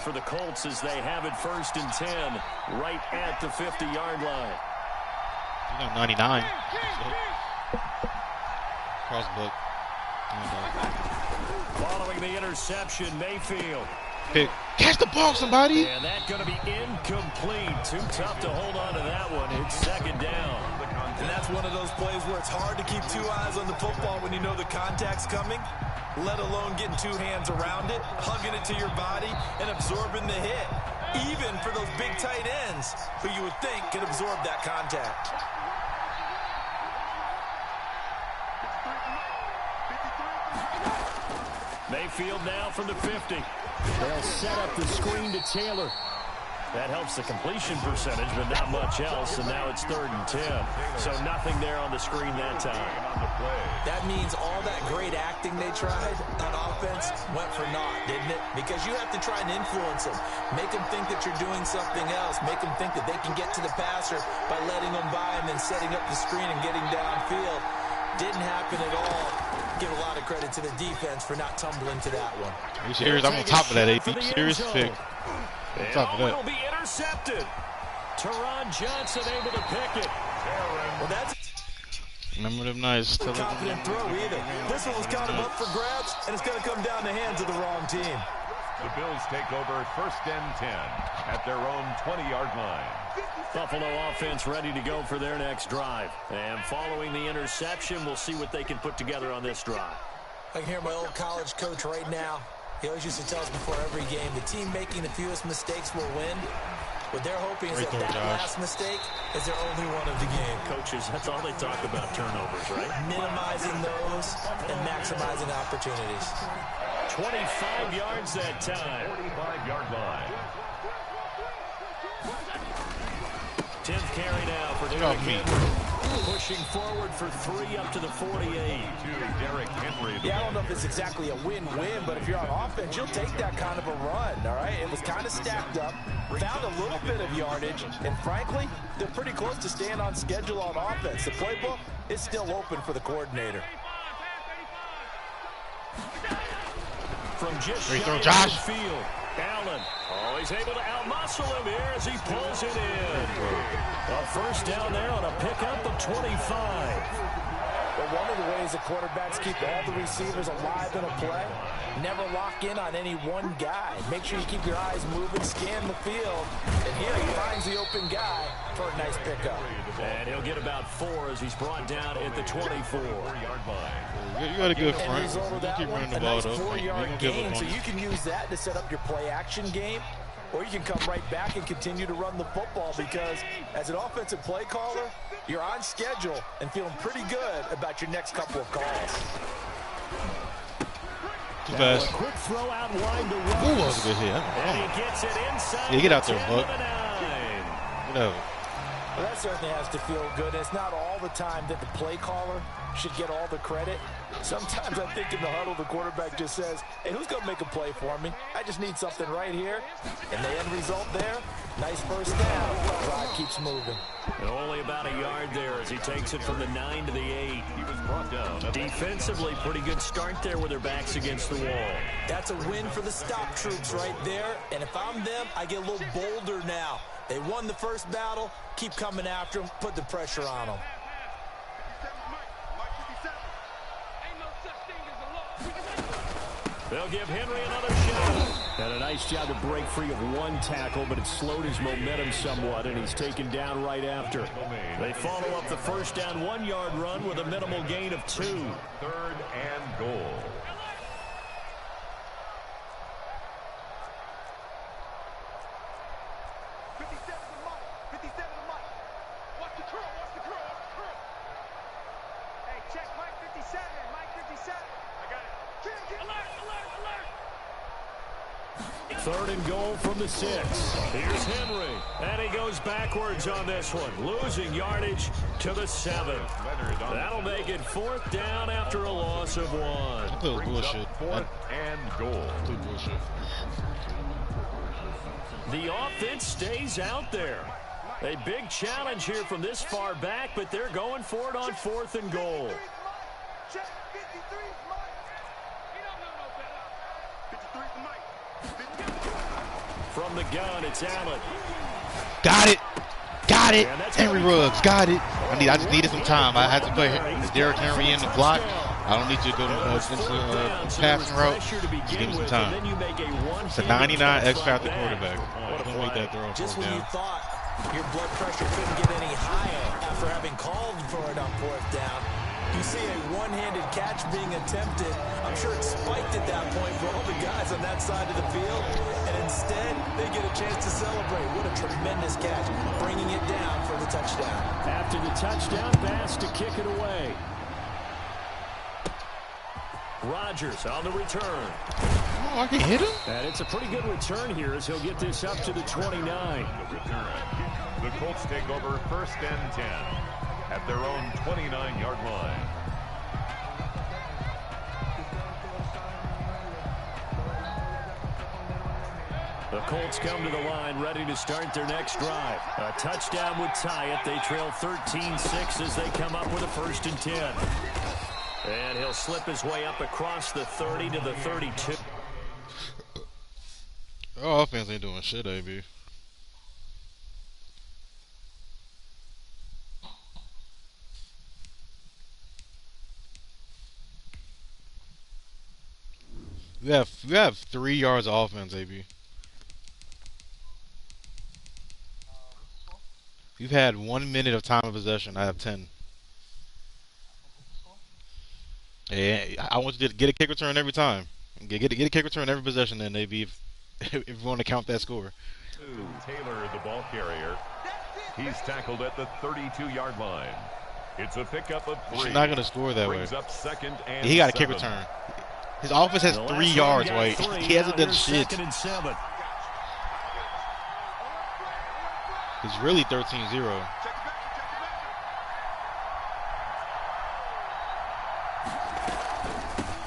for the Colts as they have it 1st and 10 right at the 50-yard line. 99. Crossbook. Following the interception, Mayfield. Pick. Catch the ball, somebody. And that's going to be incomplete. Too tough to hold on to that one. It's 2nd down. And that's one of those plays where it's hard to keep 2 eyes on the football when you know the contact's coming, let alone getting 2 hands around it, hugging it to your body, and absorbing the hit. Even for those big tight ends who you would think could absorb that contact. Mayfield now from the 50. They'll set up the screen to Taylor. That helps the completion percentage, but not much else, and now it's 3rd and 10. So nothing there on the screen that time. That means all that great acting they tried on offense went for naught, didn't it? Because you have to try and influence them. Make them think that you're doing something else. Make them think that they can get to the passer by letting them by and then setting up the screen and getting downfield. Didn't happen at all. Give a lot of credit to the defense for not tumbling to that one. Are you serious? I'm on top of that, AP. Serious pick. On top of that. Will be intercepted. Teron Johnson able to pick it. Well, that's Remember them nights. a confident throw either. This one was kind of up for grabs, and it's going to come down the hands of the wrong team. The Bills take over 1st and 10 at their own 20-yard line. Buffalo offense ready to go for their next drive. And following the interception, we'll see what they can put together on this drive. I can hear my old college coach right now. He always used to tell us before every game, the team making the fewest mistakes will win. What they're hoping is that last mistake is their only one of the game. Coaches, that's all they talk about, turnovers, right? Minimizing those and maximizing opportunities. 25 yards that time. 45-yard line. 10th carry now for Derrick Henry. Pushing forward for 3 up to the 48. Derrick Henry. Yeah, I don't know if it's exactly a win-win, but if you're on offense, you'll take that kind of a run, all right? It was kind of stacked up, found a little bit of yardage, and frankly, they're pretty close to staying on schedule on offense. The playbook is still open for the coordinator. From just Josh. Field, Allen. Oh, he's able to outmuscle him here as he pulls it in. A 1st down there on a pickup of 25. But one of the ways the quarterbacks keep all the receivers alive in a play, never lock in on any one guy. Make sure you keep your eyes moving, scan the field, and here he finds the open guy for a nice pickup. And he'll get about 4 as he's brought down at the 24-yard line. You got a good front. You keep running the ball ball up. 4-yard gain, so you can use that to set up your play-action game, or you can come right back and continue to run the football because as an offensive play caller, you're on schedule and feeling pretty good about your next couple of calls. Too fast. Quick throw out line to Ooh, that was a good hit. And he gets it inside. Yeah, get out there, Buck. Get out. Well, that certainly has to feel good. It's not all the time that the play caller should get all the credit. Sometimes I think in the huddle, the quarterback just says, hey, who's going to make a play for me? I just need something right here. And the end result there, nice 1st down. Clock keeps moving. And only about a yard there as he takes it from the 9 to the 8. He was brought down. Defensively, pretty good start there with their backs against the wall. That's a win for the stop troops right there. And if I'm them, I get a little bolder now. They won the first battle. Keep coming after them. Put the pressure on them. They'll give Henry another shot. And a nice job to break free of one tackle, but it slowed his momentum somewhat, and he's taken down right after. They follow up the 1st down 1-yard run with a minimal gain of 2. 3rd and goal. Third and goal from the 6. Here's Henry. And he goes backwards on this one. Losing yardage to the 7. That'll make it 4th down after a loss of 1. Bullshit. 4th and goal. Bullshit. The offense stays out there. A big challenge here from this far back, but they're going for it on 4th and goal. From the gun, it's Allen. Got it. Got it. Henry Ruggs. Got it. I just needed some time. I had to put Derrick Henry in the block. I don't need you to go into passing route. Just give me some time. It's a 99 X Factor quarterback. Don't make that throw. Just when you thought your blood pressure couldn't get any higher after having called for it on 4th down, you see a one-handed catch being attempted. I'm sure it spiked at that point for all the guys on that side of the field. And instead, they get a chance to celebrate. What a tremendous catch, bringing it down for the touchdown. After the touchdown pass to kick it away. Rodgers on the return. Oh, I can hit him? And it's a pretty good return here as he'll get this up to the 29. The Colts take over 1st and 10 at their own 29-yard line. The Colts come to the line ready to start their next drive. A touchdown would tie it. They trail 13-6 as they come up with a 1st and 10. And he'll slip his way up across the 30 to the 32. Oh, offense ain't doing shit, AB. We have 3 yards of offense, AB. You've had 1 minute of time of possession. I have 10. And I want you to get a kick return every time. Get a kick return every possession, then maybe if you want to count that score. Taylor, the ball carrier. He's tackled at the 32-yard line. It's a pickup of 3. He's not going to score that way. Up 2nd and he got a 7. kick return. His offense has 3 yards, right? He hasn't done shit. 2nd and 7. It's really 13-0.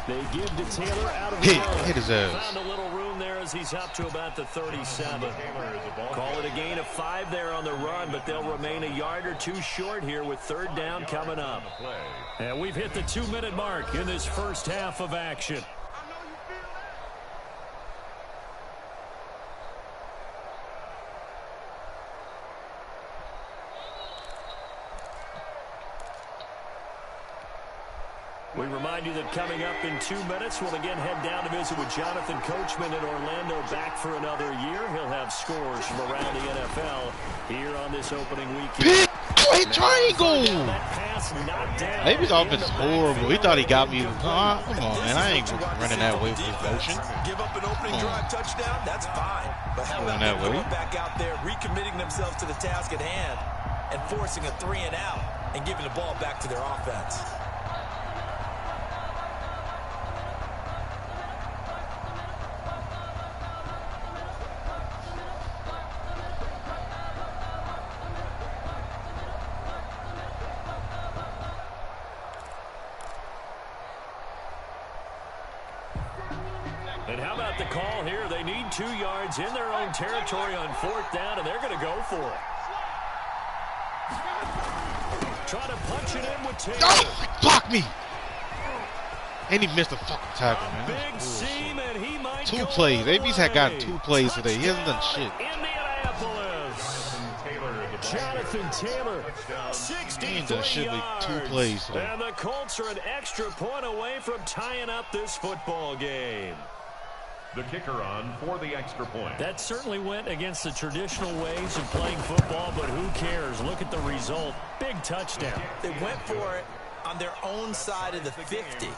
They give to Taylor out of hit his ass. Found a little room there as he's up to about the 37. Call it a gain of 5 there on the run, but they'll remain a yard or 2 short here with 3rd down coming up. And we've hit the 2-minute mark in this first half of action. We remind you that coming up in 2 minutes, we'll again head down to visit with Jonathan Coachman in Orlando, back for another year. He'll have scores from around the NFL here on this opening weekend. Big triangle! Maybe his offense is horrible. He thought he got me. Come on, man. I ain't running that way with this motion. Give up an opening drive touchdown, that's fine. But how about them going back out there, recommitting themselves to the task at hand, and forcing a 3 and out, and giving the ball back to their offense. And how about the call here? They need 2 yards in their own territory on 4th down, and they're going to go for it. Try to punch it in with Taylor. Oh, block me! And he missed a fucking tackle, man. Big seam, and he might 2 plays. AB's had gotten 2 plays today. He hasn't done shit. Indianapolis. Jonathan Taylor, 63 yards. 2 plays today. And the Colts are an extra point away from tying up this football game. The kicker on for the extra point. That certainly went against the traditional ways of playing football, but who cares? Look at the result. Big touchdown. They went for it on their own side of the 50.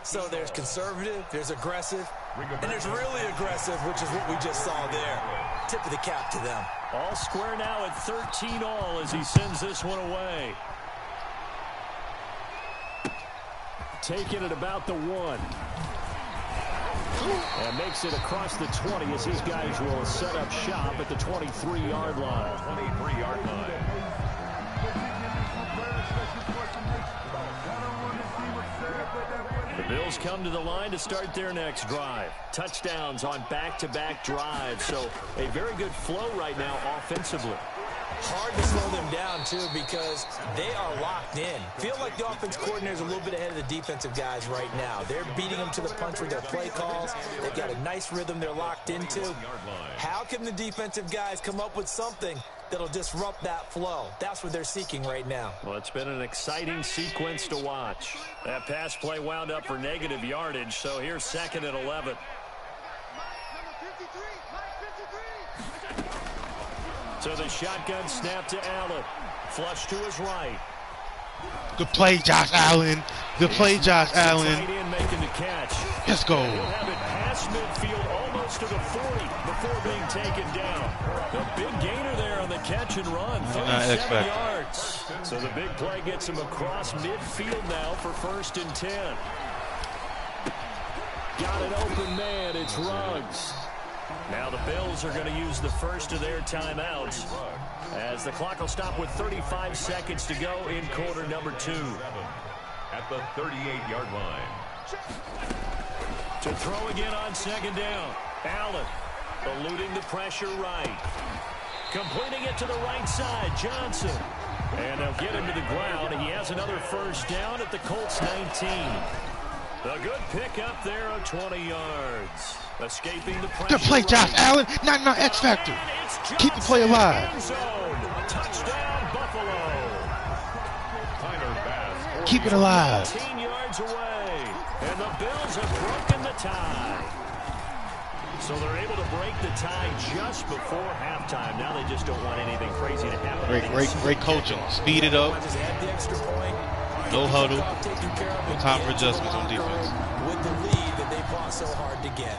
So there's conservative, there's aggressive, and there's really aggressive, which is what we just saw there. Tip of the cap to them. All square now at 13-all as he sends this one away. Taking it about the 1. And makes it across the 20 as these guys will set up shop at the 23-yard line. 23-yard line. The Bills come to the line to start their next drive. Touchdowns on back-to-back drives, so a very good flow right now offensively. Hard to slow them down, too, because they are locked in. Feel like the offense coordinator is a little bit ahead of the defensive guys right now. They're beating them to the punch with their play calls. They've got a nice rhythm they're locked into. How can the defensive guys come up with something that'll disrupt that flow? That's what they're seeking right now. Well, it's been an exciting sequence to watch. That pass play wound up for negative yardage, so here's 2nd and 11. So the shotgun snap to Allen. Flush to his right. Good play, Josh Allen. Good play, Josh Allen. Tight end making the catch. Let's go. He'll have it past midfield almost to the 40 before being taken down. A big gainer there on the catch and run. 37 yards. So the big play gets him across midfield now for 1st and 10. Got an open man. It's Ruggs. Now the Bills are going to use the first of their timeouts as the clock will stop with 35 seconds to go in quarter number 2. At the 38-yard line. To throw again on 2nd down. Allen eluding the pressure right. Completing it to the right side. Johnson. And they'll get him to the ground. He has another 1st down at the Colts 19. A good pickup there of 20 yards. Escaping the pressure. Good play, Josh Allen. Not X Factor. Keep the play alive. Touchdown, Buffalo. Keep it alive. 18 yards away. And the Bills have broken the tie. So they're able to break the tie just before halftime. Now they just don't want anything crazy to happen. Great coaching. Speed it up. No huddle. No time for adjustments on defense. With the lead that they fought so hard to get.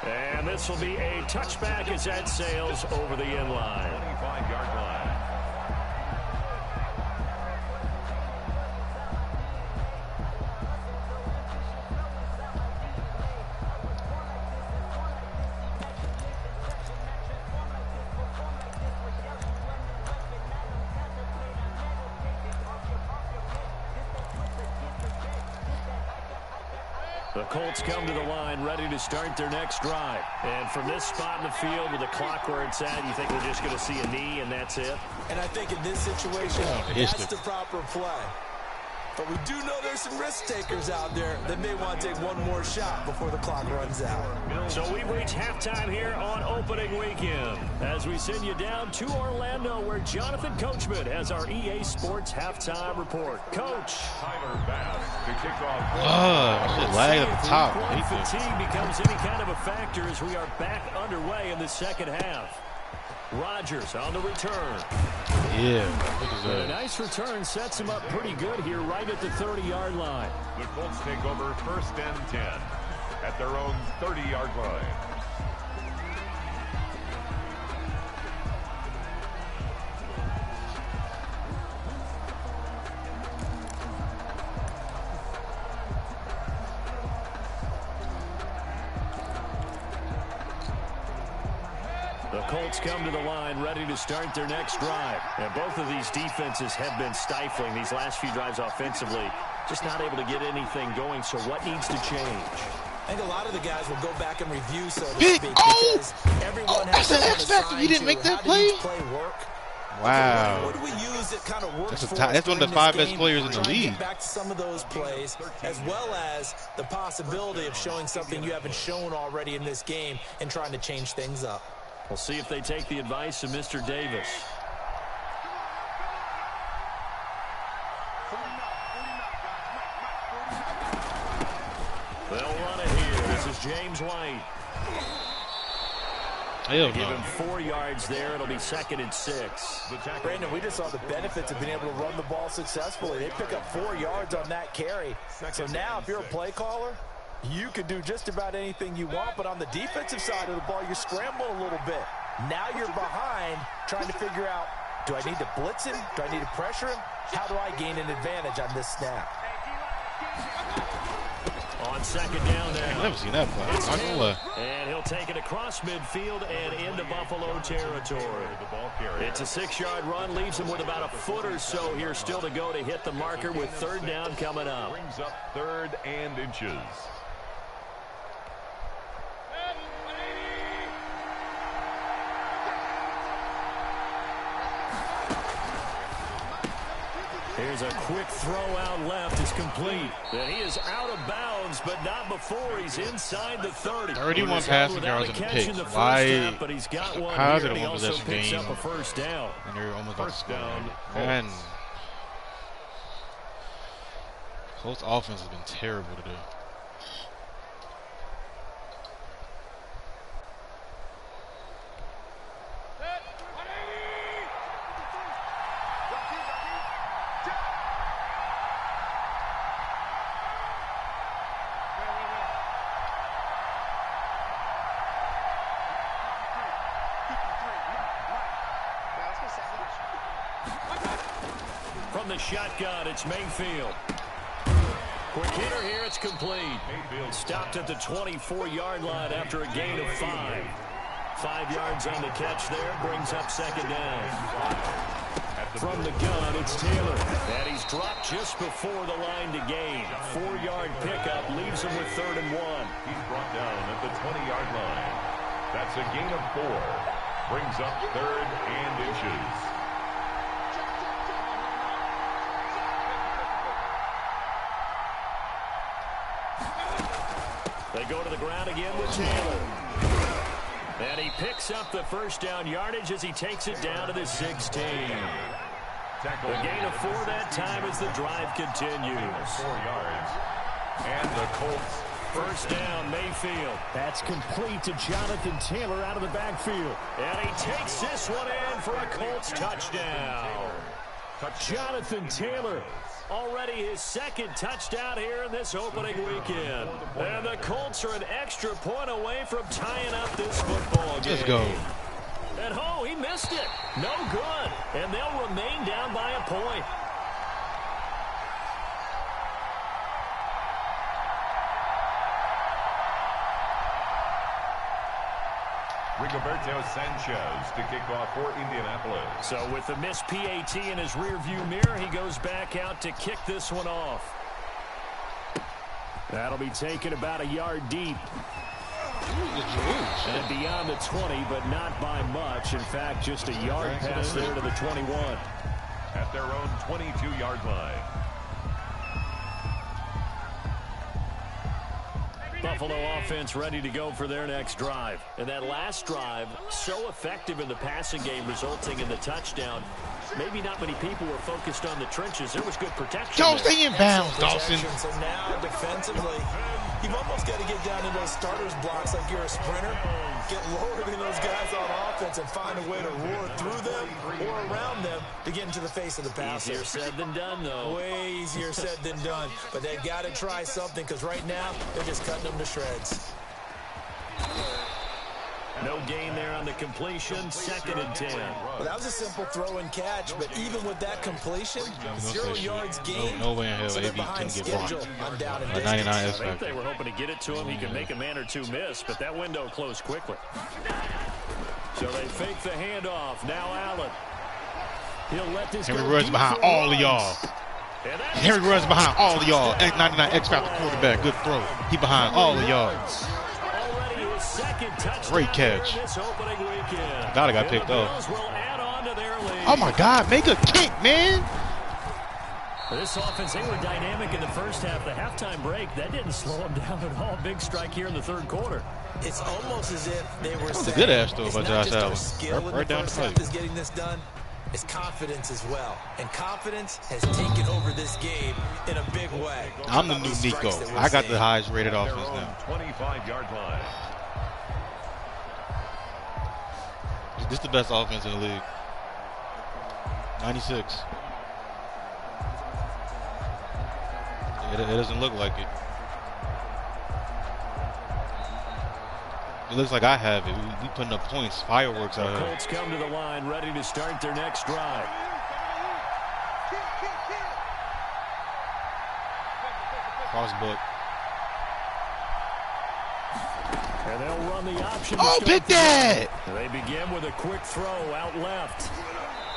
And this will be a touchback as that sails over the end line. 25-yard line. The Colts come to the line ready to start their next drive. And from this spot in the field with the clock where it's at, you think we're just going to see a knee and that's it? And I think in this situation, that's the proper play. But we do know there's some risk takers out there that may want to take one more shot before the clock runs out. So we've reached halftime here on opening weekend as we send you down to Orlando where Jonathan Coachman has our EA Sports halftime report. Coach. Tyler Bass to kick off. Shit lag at the top. Fatigue becomes any kind of a factor as we are back underway in the second half. Rodgers on the return. Yeah. A nice return sets him up pretty good here right at the 30-yard line. The Colts take over 1st and 10 at their own 30-yard line. The Colts come to the line ready to start their next drive. And both of these defenses have been stifling these last few drives offensively. Just not able to get anything going. So what needs to change? I think a lot of the guys will go back and review, so to speak, because everyone has an X Factor. You didn't make that play? Work. Wow. What do we use that kind of works for us that's one of the 5 best players in the league. Get back to some of those plays, as well as the possibility of showing something you haven't shown already in this game and trying to change things up. We'll see if they take the advice of Mr. Davis. They'll run it here. This is James White. Give him 4 yards there. It'll be 2nd and 6. Brandon, we just saw the benefits of being able to run the ball successfully. They pick up 4 yards on that carry. So now if you're a play caller, you can do just about anything you want, but on the defensive side of the ball, you scramble a little bit. Now you're behind trying to figure out, do I need to blitz him? Do I need to pressure him? How do I gain an advantage on this snap? On 2nd down now. I've never seen that play. And he'll take it across midfield and into Buffalo territory. It's a 6-yard run, leaves him with about a foot or so here still to go to hit the marker with 3rd down coming up. Brings up 3rd and inches. Here's a quick throw out left. Is complete. And he is out of bounds, but not before he's inside the 30. 31 passing yards in the pick. Why? How is it a one-possession game? Up a first down. And they're almost First down. And Colts offense has been terrible today. From the shotgun, it's Mayfield. Quick hitter here, it's complete. Stopped at the 24-yard line after a gain of 5. 5 yards on the catch there, brings up second down. From the gun, it's Taylor. And he's dropped just before the line to gain. 4-yard pickup leaves him with 3rd and 1. He's brought down at the 20-yard line. That's a gain of 4. Brings up 3rd and inches. They go to the ground again with Taylor. And he picks up the first down yardage as he takes it down to the 16. A gain of 4 that time as the drive continues. 4 yards. And the Colts. First down, Mayfield. That's complete to Jonathan Taylor out of the backfield. And he takes this one in for a Colts touchdown. Jonathan Taylor. Already his 2nd touchdown here in this opening weekend. And the Colts are an extra point away from tying up this football game. Let's go. And oh, he missed it. No good. And they'll remain down by a point. Rigoberto Sanchez to kick off for Indianapolis. So with the missed PAT in his rearview mirror, he goes back out to kick this one off. That'll be taken about a yard deep. And beyond the 20, but not by much. In fact, just a yard pass there to the 21. At their own 22-yard line. Buffalo offense ready to go for their next drive. And that last drive, so effective in the passing game, resulting in the touchdown. Maybe not many people were focused on the trenches. There was good protection. Don't stay in bounds, Dawson. So now defensively, you've almost got to get down in those starters blocks like you're a sprinter. Get lower than those guys on offense and find a way to roar through them or around them to get into the face of the passer. Easier said than done, though. Way easier said than done. But they've got to try something because right now they're just cutting them to shreds. No gain there on the completion. 2nd and 10. Well, that was a simple throw and catch, but even with that completion, 0 yards gained. No way in hell so AB couldn't get blocked. On down and A 99 I S think they were hoping to get it to him. He could make a man or two miss, but that window closed quickly. So they fake the handoff. Now Allen. He'll let this Henry go runs deep behind for all of Ruggs. y'all. And that Henry is runs behind all of y'all. touchdown. 99 X Factor quarterback. Good throw. He behind all of y'all. Already his 2nd touchdown Great catch. here this opening weekend. Thought I got And picked the up. Bills will add on to their lead. Oh my God, make a kick, man. This offense, they were dynamic in the first half. The halftime break, that didn't slow them down at all. Big strike here in the 3rd quarter. It's almost as if they were was a saying, good ass throw it's by not Josh just our Allen. skill Right in the down the first half plate. is getting this done. It's confidence as well. And confidence has taken over this game in a big way. I'm the new Nico. I got the highest rated At their offense own now. 25-yard line. This is the best offense in the league. 96. It doesn't look like it. It looks like I have it. We putting up points, fireworks out The here. Colts come to the line, ready to start their next drive. Crossbook. And they'll run the option. Oh, pick that! They begin with a quick throw out left.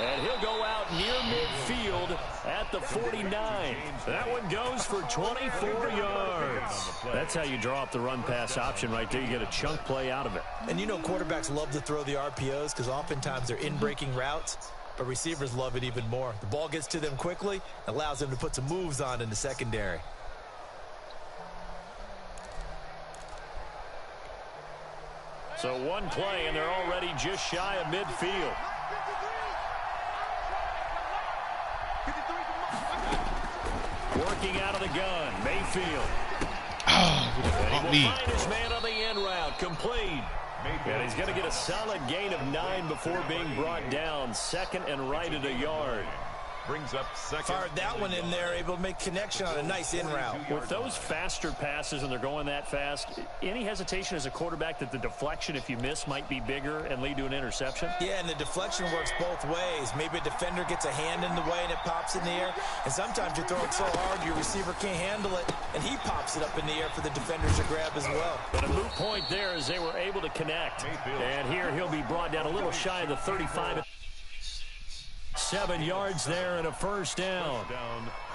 And he'll go out near midfield at the 49. That one goes for 24 yards. That's how you draw up the run-pass option right there. You get a chunk play out of it. And you know quarterbacks love to throw the RPOs because oftentimes they're in-breaking routes. but receivers love it even more. The ball gets to them quickly, allows them to put some moves on in the secondary. So one play, and they're already just shy of midfield. Working out of the gun, Mayfield. Oh, and he will find his man on the end route, complete. And he's going to get a solid gain of 9 before being brought down. Second and right at a yard. Brings up second. Fired that one in there, able to make connection on a nice in route. With those faster passes and they're going that fast, any hesitation as a quarterback that the deflection, if you miss, might be bigger and lead to an interception? Yeah, and the deflection works both ways. Maybe a defender gets a hand in the way and it pops in the air. And sometimes you throw it so hard your receiver can't handle it, and he pops it up in the air for the defenders to grab as well. But a moot point there as they were able to connect. And here he'll be brought down a little shy of the 35. 7 yards there and a first down.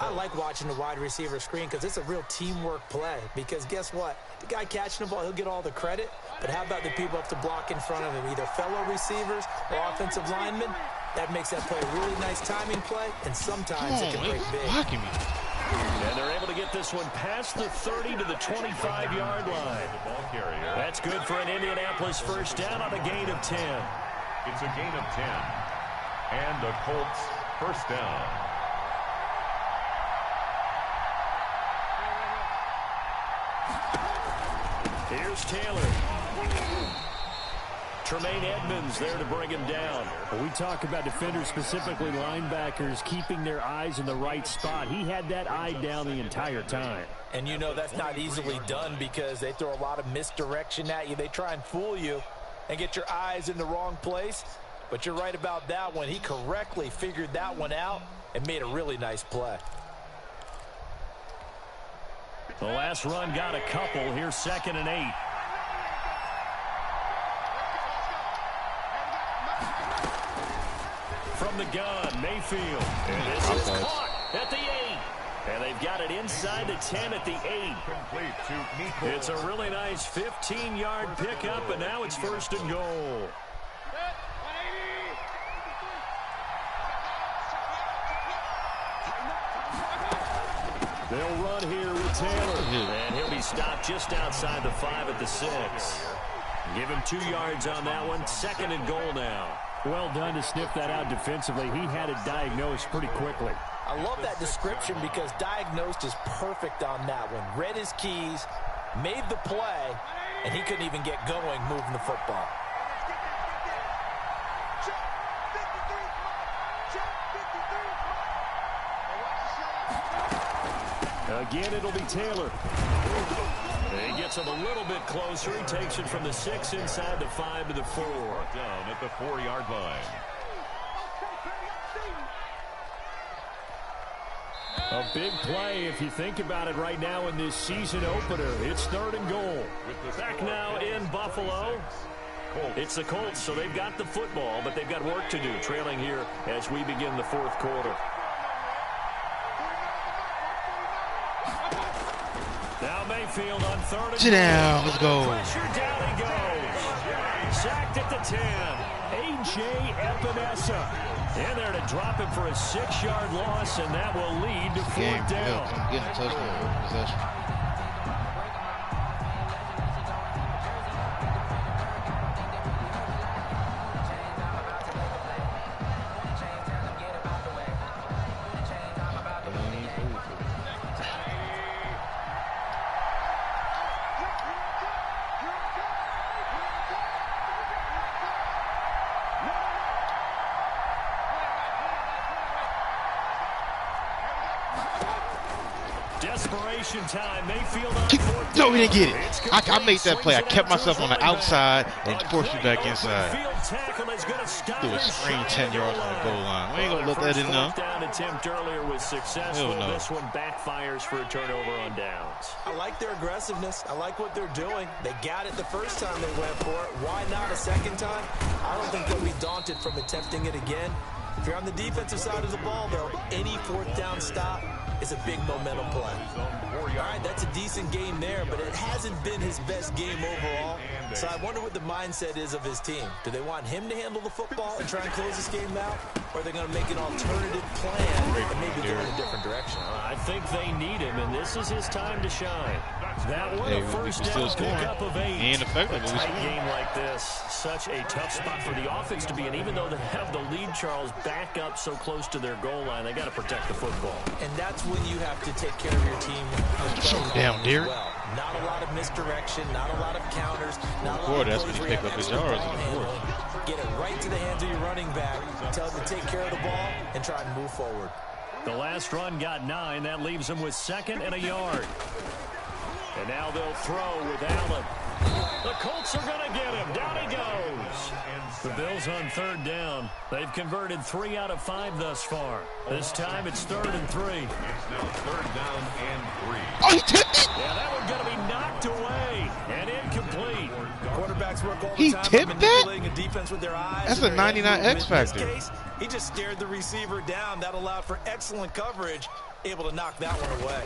I like watching the wide receiver screen because it's a real teamwork play. Because guess what? The guy catching the ball, he'll get all the credit. But how about the people up to block in front of him, either fellow receivers or offensive linemen? That makes that play a really nice timing play, and sometimes it can break big. Blocking me. And they're able to get this one past the 30 to the 25-yard line. That's good for an Indianapolis first down on a gain of 10. It's a gain of 10. And the Colts first down. Here's Taylor. Tremaine Edmonds there to bring him down. When we talk about defenders, specifically linebackers, keeping their eyes in the right spot. He had that eye down the entire time. And you know that's not easily done because they throw a lot of misdirection at you. They try and fool you and get your eyes in the wrong place. But you're right about that one. He correctly figured that one out and made a really nice play. The last run got a couple. Here's 2nd and 8. From the gun, Mayfield. And this is caught at the 8. And they've got it inside the 10 at the 8. It's a really nice 15-yard pickup, and now it's 1st and goal. They'll run here with Taylor. And he'll be stopped just outside the 5 at the 6. Give him 2 yards on that one. 2nd and goal now. Well done to sniff that out defensively. He had it diagnosed pretty quickly. I love that description because diagnosed is perfect on that one. Read his keys, made the play, and he couldn't even get going moving the football. Again, it'll be Taylor. He gets him a little bit closer. He takes it from the 6 inside the 5 to the 4. Down at the 4-yard line. A big play if you think about it right now in this season opener. It's 3rd and goal. Back now in Buffalo. It's the Colts, so they've got the football, but they've got work to do, trailing here as we begin the 4th quarter. Now Mayfield on 3rd and Sit down. Let's go. Pressure, down he goes. Sacked at the 10. A.J. Epinesa in there to drop him for a 6-yard loss, and that will lead to 4th down. I'm getting a touchdown possession. Desperation time. Mayfield on No, we didn't get it. I made that play. I kept myself on the outside and forced you back inside. Threw a screen 10 yards on the goal line. We ain't gonna let that in now. Down attempt earlier was successful. No. This one backfires for a turnover on downs. I like their aggressiveness. I like what they're doing. They got it the first time they went for it. Why not a second time? I don't think they'll be daunted from attempting it again. If you're on the defensive side of the ball, though, any 4th down stop is a big momentum play. All right, that's a decent game there, but it hasn't been his best game overall. So I wonder what the mindset is of his team. Do they want him to handle the football and try and close this game out? Or are they going to make an alternative plan and maybe go in a different direction? I think they need him, and this is his time to shine. That one, a first down pickup of 8. And effective. A tight game like this, such a tough spot for the offense to be in. Even though they have the lead, Charles, back up so close to their goal line, they got to protect the football. And that's when you have to take care of your team. Show down, Derek. Well. Not a lot of misdirection, not a lot of counters, not a lot of that's when you pick up his yards in the fourth. Get it right to the hands of your running back. Tell him to take care of the ball and try and move forward. The last run got 9. That leaves them with 2nd and a yard. And now they'll throw with Allen. The Colts are going to get him. Down he goes. The Bills on 3rd down. They've converted 3 out of 5 thus far. This time it's 3rd and 3. It's now 3rd down and 3. Oh, he tipped it. Yeah, that one's going to be knocked away and incomplete. Quarterbacks work all the He time tipped manipulating a defense with their eyes. That's a 99 X factor. In this case, he just stared the receiver down. That allowed for excellent coverage, able to knock that one away.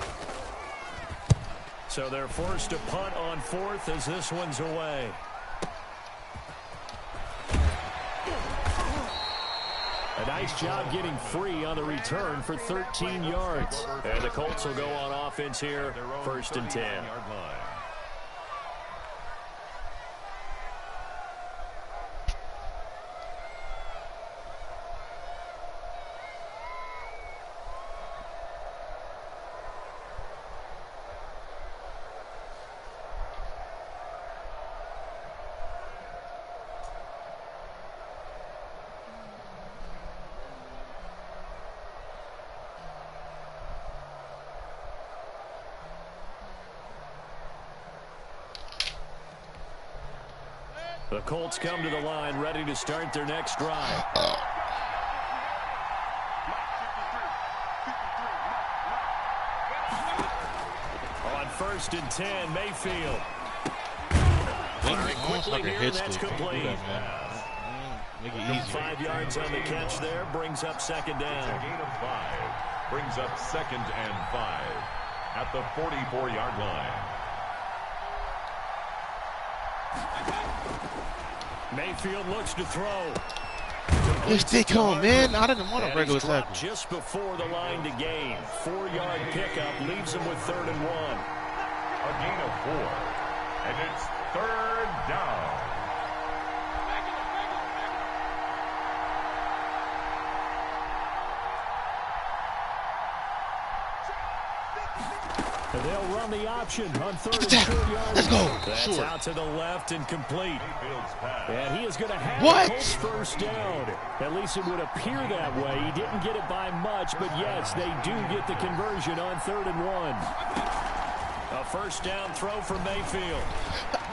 So they're forced to punt on 4th as this one's away. A nice job getting free on the return for 13 yards. And the Colts will go on offense here, 1st and 10. The Colts come to the line, ready to start their next drive. On 1st and 10, Mayfield. Firing quickly here, and that's complete. Make it easy. 5 yards on the catch there, brings up 2nd down. A gain of 5 brings up 2nd and 5 at the 44-yard line. Mayfield looks to throw. Yes, they come, man. I didn't want a regular tackle. Just before the line to gain. 4-yard pickup leaves him with 3rd and 1. A gain of 4, and it's 3rd down. And they'll run the option on 3rd and short yard. Let's go. That's Short. out to the left and complete. And he is going to have What? the Colts first down. At least it would appear that way. He didn't get it by much, but yes, they do get the conversion on 3rd and 1. A first down throw for Mayfield.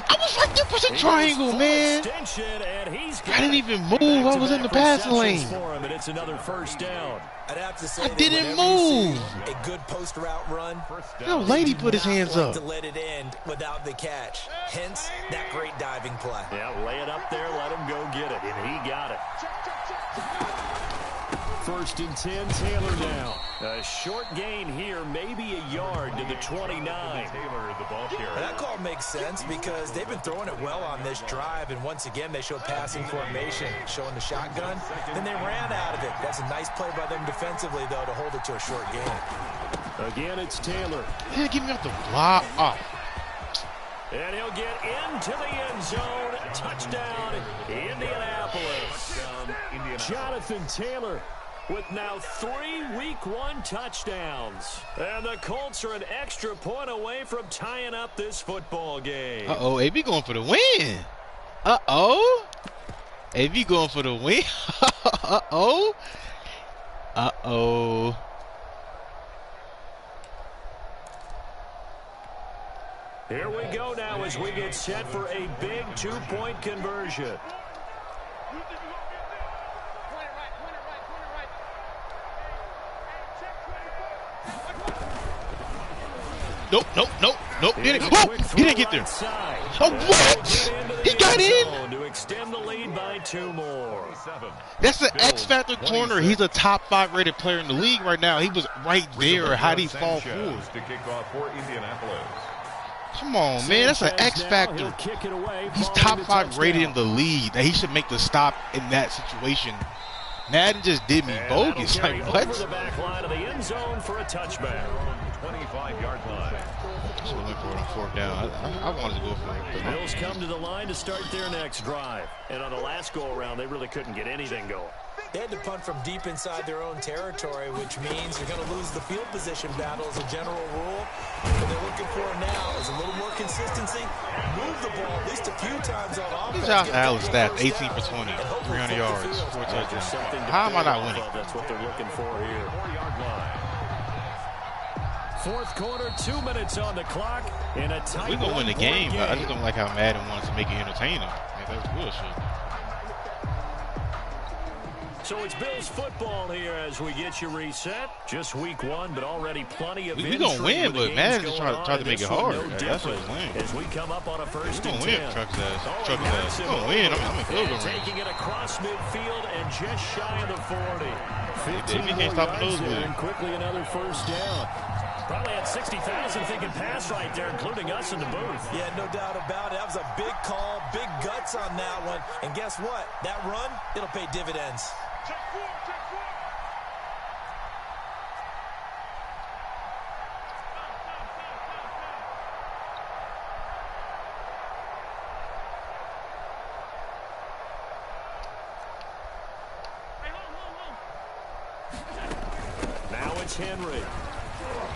I was right there for the triangle, man. And he's I didn't even move. I was in the passing lane. For him, and it's another first down. I'd have to say I didn't move. A good post route run. No lady put his hands up. To let it end without the catch. Hence, that great diving play. Yeah, lay it up there, let him go get it, and he got it. 1st and 10, Taylor now. A short gain here, maybe a yard to the 29. Taylor, the ball carrier. That call makes sense because they've been throwing it well on this drive, and once again they show passing formation, showing the shotgun. Then they ran out of it. That's a nice play by them defensively, though, to hold it to a short gain. Again, it's Taylor. Man, get me off the block. Oh. And he'll get into the end zone. Touchdown, Indianapolis. Jonathan Taylor with now 3 Week 1 touchdowns. And the Colts are an extra point away from tying up this football game. Uh-oh, AB going for the win. Uh-oh. AB going for the win. Uh-oh. Uh-oh. Here we go now as we get set for a big 2-point conversion. Nope. Didn't. Oh, he didn't get there. Oh, what? He got in? To extend the lead by by 2 more. That's the X Factor corner. He's a top 5 rated player in the league right now. He was right there. How did he fall forward? To kick off for Indianapolis. Come on, man. That's an X Factor. He's top 5 rated in the league. He should make the stop in that situation. Madden just did me bogus. Like, what? Over the back line of the end zone for a touchback. 25-yard line. Should have went for it on 4th down. I wanted to go for it. The Bills come to the line to start their next drive. And on the last go-around, they really couldn't get anything going. They had to punt from deep inside their own territory, which means you're going to lose the field position battle as a general rule. What they're looking for now is a little more consistency. Move the ball at least a few times on offense. Josh Allen stat 18 for 20, 300 yards, 4 touchdowns. How am I not winning? That's what they're looking for here. 4th quarter, 2 minutes on the clock. In a tight We're going to win the game, but I just don't like how Madden wants to make it entertaining. Like, that's bullshit. So it's Bills football here as we get you reset. Just week 1, but already plenty of we're going to win, but Madden just try to make it hard. That's what it's lame. As we come up on a 1st and 10. We're going to win, Truck's ass. We're going to win. I'm in field goal range. Taking it across midfield and just shy of the 40. 15 he can't stop the yards nosebleed. there, and quickly another 1st down. Probably had 60,000 thinking pass right there, including us in the booth. Yeah, no doubt about it. That was a big call, big guts on that one. And guess what? That run, it'll pay dividends. Now it's Henry.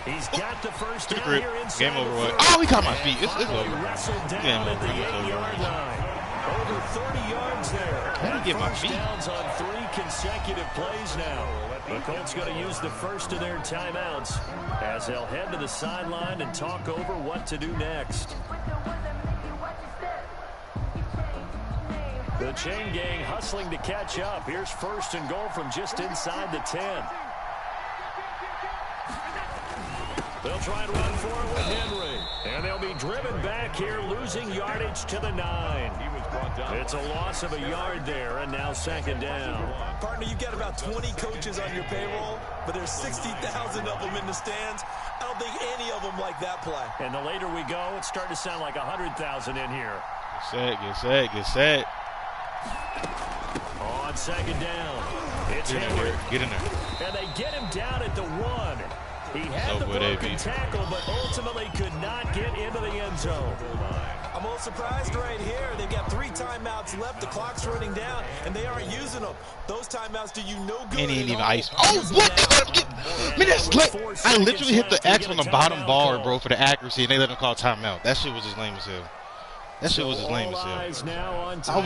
He's got the 1st down here inside. Game over. Oh, he caught my feet. It's over. Wrestled down at the 8-yard line. Over 30 yards there. How did he get my feet? Downs on 3 consecutive plays now. The Colts going to use the first of their timeouts as they'll head to the sideline and talk over what to do next. The chain gang hustling to catch up. Here's 1st and goal from just inside the 10. They'll try and run for it with Henry. And they'll be driven back here, losing yardage to the 9. It's a loss of a yard there, and now 2nd down. Partner, you've got about 20 coaches on your payroll, but there's 60,000 of them in the stands. I don't think any of them like that play. And the later we go, it's starting to sound like 100,000 in here. Get set. On 2nd down, it's Henry. Get in there. And they get him down at the 1. He had the broken tackle, but ultimately could not get into the end zone. I'm a little surprised right here. They've got 3 timeouts left. The clock's running down, and they aren't using them. Those timeouts do you no good. And he ain't even ice. Oh, what? Man, that's lit. I literally hit the X on the bottom bar, bro, for the accuracy, and they let him call timeout. That shit was just lame as hell. I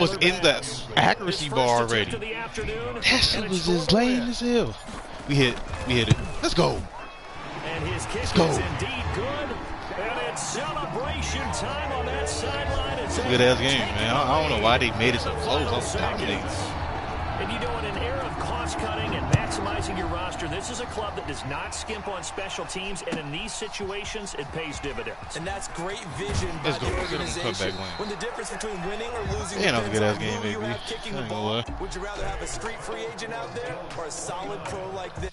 was in the accuracy bar already. That shit was just lame as hell. We hit it. Let's go. And his kick is indeed good. And it's celebration time on that sideline. It's a good-ass game, man. I don't know why they made it so close. I was dominating. And you know, in an era of cost-cutting and maximizing your roster, this is a club that does not skimp on special teams, and in these situations, it pays dividends. And that's great vision by the organization. When the difference between winning or losing depends on who you have kicking the ball. Would you rather have a street free agent out there or a solid pro like this?